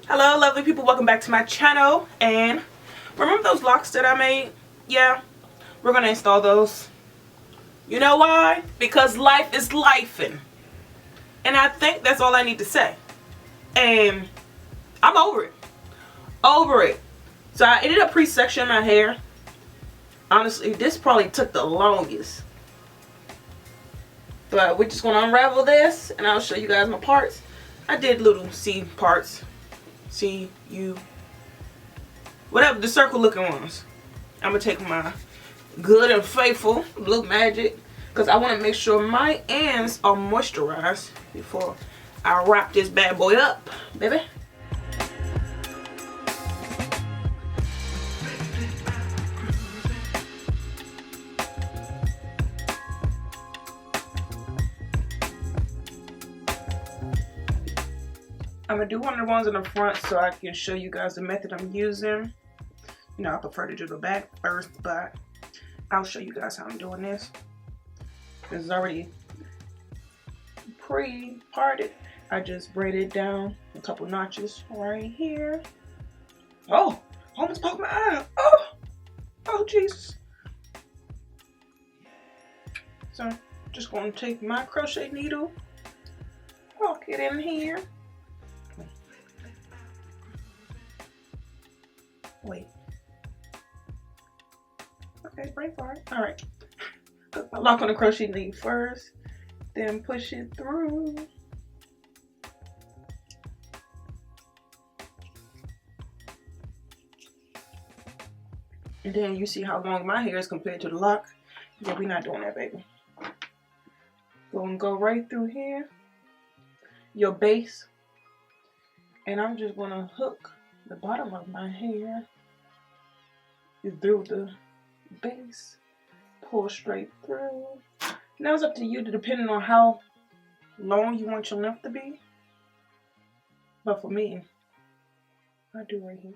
Hello lovely people, welcome back to my channel. And remember those locks that I made? Yeah, we're gonna install those. You know why? Because life is lifing, and I think that's all I need to say. And I'm over it. So I ended up pre-sectioning my hair. Honestly, this probably took the longest, but we're just gonna unravel this and I'll show you guys my parts. I did little C parts, C, U, whatever the circle looking ones. I'm gonna take my good and faithful Blue Magic because I want to make sure my ends are moisturized before I wrap this bad boy up, baby. I'm gonna do one of the ones in the front so I can show you guys the method I'm using. You know, I prefer to do the back first, but I'll show you guys how I'm doing this. This is already pre-parted. I just braided down a couple notches right here. Oh, almost poked my eye. Oh, Jesus. So, just gonna take my crochet needle, walk it in here. Wait. Okay, braid far. All right. Put my lock on the crochet needle first, then push it through. And then you see how long my hair is compared to the lock. Yeah, we're not doing that, baby. Gonna go right through here, your base, and I'm just gonna hook the bottom of my hair through the base, pull straight through. Now it's up to you, depending on how long you want your length to be. But for me, I do right here.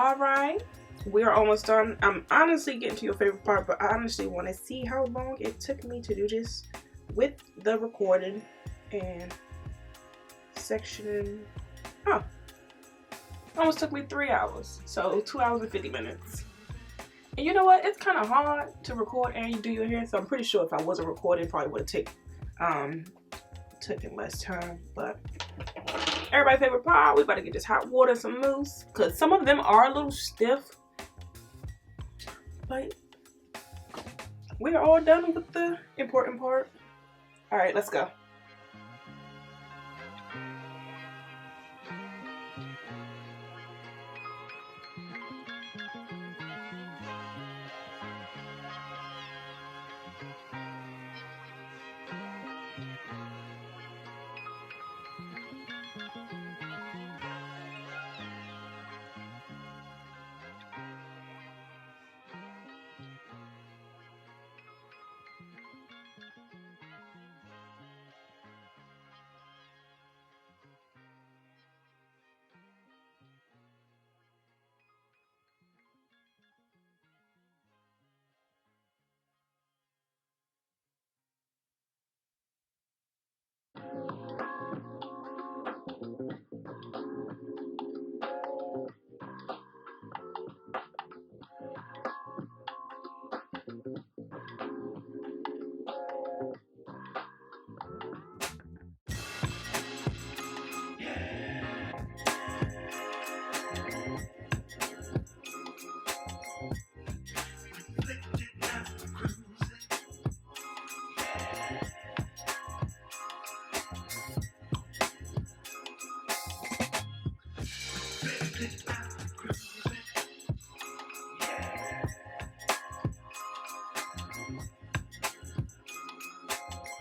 Alright, we're almost done. I'm honestly getting to your favorite part, but I honestly want to see how long it took me to do this with the recording and sectioning. Oh, almost took me 3 hours, so 2 hours and 50 minutes. And you know what, it's kind of hard to record and you do your hair, so I'm pretty sure if I wasn't recording, it probably would have taken less time. But everybody's favorite part, we about to get this hot water and some mousse, because some of them are a little stiff, but we're all done with the important part. All right, let's go.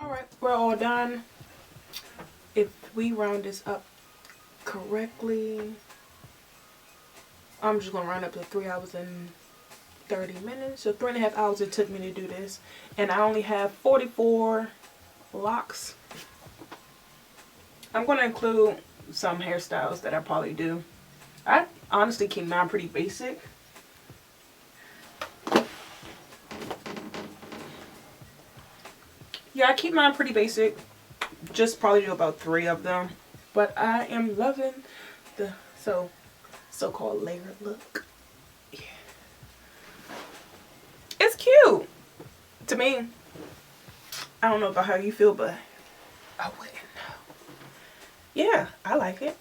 Alright, we're all done. If we round this up correctly, I'm just gonna round up to 3 hours and 30 minutes. So 3.5 hours it took me to do this. And I only have 44 locks. I'm gonna include some hairstyles that I probably do. I honestly keep mine pretty basic. Yeah, I keep mine pretty basic. Just probably do about 3 of them. But I am loving the so-called layered look. Yeah. It's cute. To me. I don't know about how you feel, but I wouldn't know. Yeah, I like it.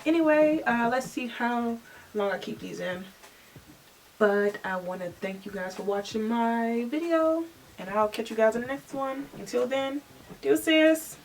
Anyway, let's see how long I keep these in. But I want to thank you guys for watching my video. And I'll catch you guys in the next one. Until then, deuces.